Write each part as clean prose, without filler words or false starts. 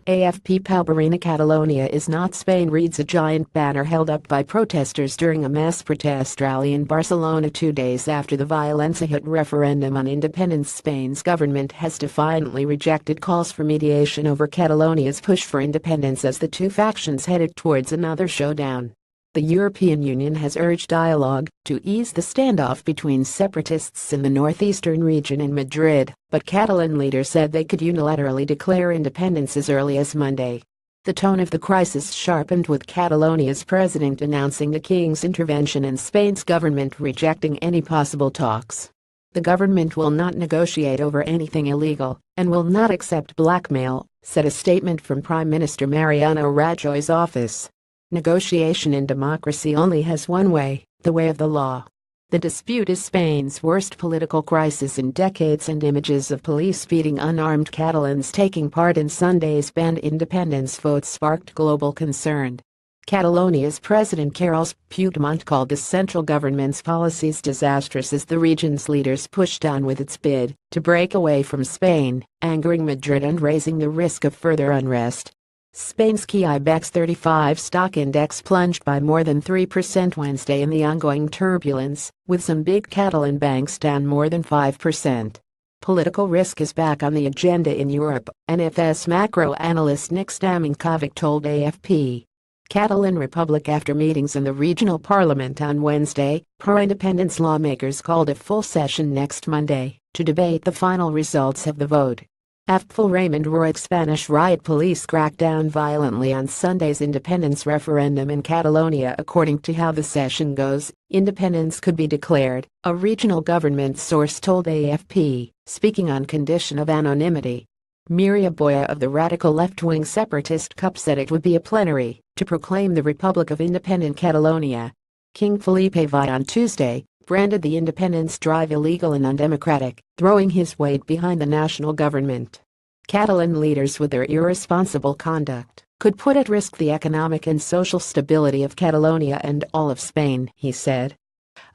AFP PAU BARRENA Catalonia is not Spain, reads a giant banner held up by protesters during a mass protest rally in Barcelona 2 days after the violence-hit referendum on independence. Spain's government has defiantly rejected calls for mediation over Catalonia's push for independence as the two factions headed towards another showdown. The European Union has urged dialogue to ease the standoff between separatists in the northeastern region in Madrid, but Catalan leaders said they could unilaterally declare independence as early as Monday. The tone of the crisis sharpened with Catalonia's president announcing the king's intervention and Spain's government rejecting any possible talks. The government will not negotiate over anything illegal and will not accept blackmail, said a statement from Prime Minister Mariano Rajoy's office. Negotiation in democracy only has one way, the way of the law. The dispute is Spain's worst political crisis in decades, and images of police beating unarmed Catalans taking part in Sunday's banned independence vote sparked global concern. Catalonia's President Carles Puigdemont called the central government's policies disastrous as the region's leaders pushed on with its bid to break away from Spain, angering Madrid and raising the risk of further unrest. Spain's key IBEX 35 stock index plunged by more than 3% Wednesday in the ongoing turbulence, with some big Catalan banks down more than 5%. Political risk is back on the agenda in Europe, NFS macro analyst Nick Staminkovic told AFP. Catalan Republic. After meetings in the regional parliament on Wednesday, pro-independence lawmakers called a full session next Monday to debate the final results of the vote. AFP Raymond Roig. Spanish riot police cracked down violently on Sunday's independence referendum in Catalonia. According to how the session goes, independence could be declared, a regional government source told AFP, speaking on condition of anonymity. Mireia Boya of the radical left-wing separatist CUP said it would be a plenary to proclaim the Republic of Independent Catalonia. King Felipe V on Tuesday branded the independence drive illegal and undemocratic, throwing his weight behind the national government. Catalan leaders, with their irresponsible conduct, could put at risk the economic and social stability of Catalonia and all of Spain, he said.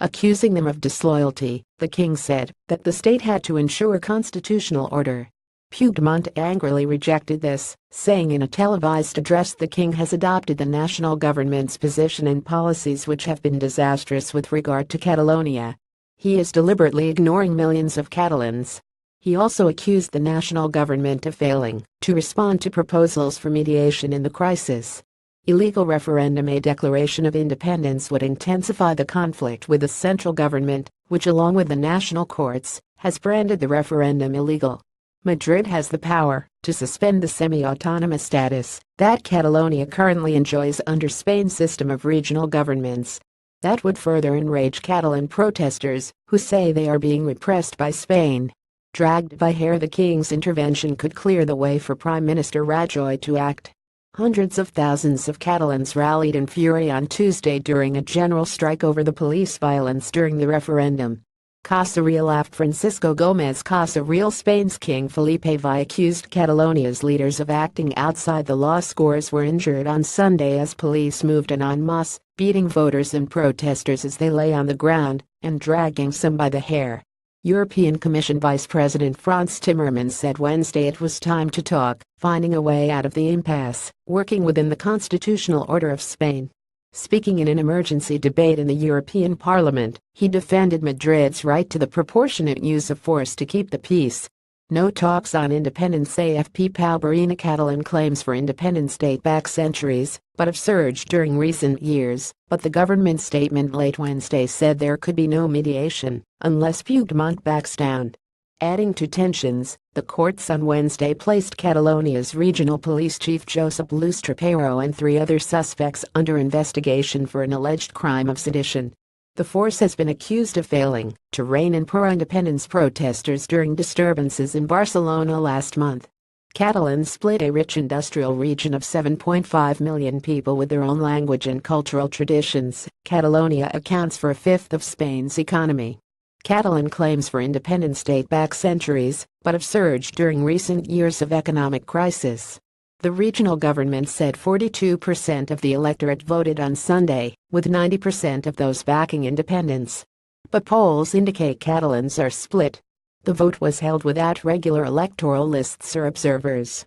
Accusing them of disloyalty, the king said that the state had to ensure constitutional order. Puigdemont angrily rejected this, saying in a televised address the king has adopted the national government's position and policies which have been disastrous with regard to Catalonia. He is deliberately ignoring millions of Catalans. He also accused the national government of failing to respond to proposals for mediation in the crisis. Illegal referendum. A declaration of independence would intensify the conflict with the central government, which along with the national courts, has branded the referendum illegal. Madrid has the power to suspend the semi-autonomous status that Catalonia currently enjoys under Spain's system of regional governments. That would further enrage Catalan protesters, who say they are being repressed by Spain. Dragged by hair, the king's intervention could clear the way for Prime Minister Rajoy to act. Hundreds of thousands of Catalans rallied in fury on Tuesday during a general strike over the police violence during the referendum. Casa Real. AFP Francisco Gómez Casa Real. Spain's King Felipe V accused Catalonia's leaders of acting outside the law. Scores were injured on Sunday as police moved in en masse, beating voters and protesters as they lay on the ground and dragging some by the hair. European Commission Vice President Frans Timmermans said Wednesday it was time to talk, finding a way out of the impasse, working within the constitutional order of Spain. Speaking in an emergency debate in the European Parliament, he defended Madrid's right to the proportionate use of force to keep the peace. No talks on independence. AFP PAU BARRENA Catalan. Claims for independence date back centuries, but have surged during recent years, but the government statement late Wednesday said there could be no mediation unless Puigdemont backs down. Adding to tensions, the courts on Wednesday placed Catalonia's regional police chief Josep Luis Trapero and 3 other suspects under investigation for an alleged crime of sedition. The force has been accused of failing to rein in pro-independence protesters during disturbances in Barcelona last month. Catalans split a rich industrial region of 7.5 million people with their own language and cultural traditions. Catalonia accounts for a fifth of Spain's economy. Catalan claims for independence date back centuries, but have surged during recent years of economic crisis. The regional government said 42% of the electorate voted on Sunday, with 90% of those backing independence. But polls indicate Catalans are split. The vote was held without regular electoral lists or observers.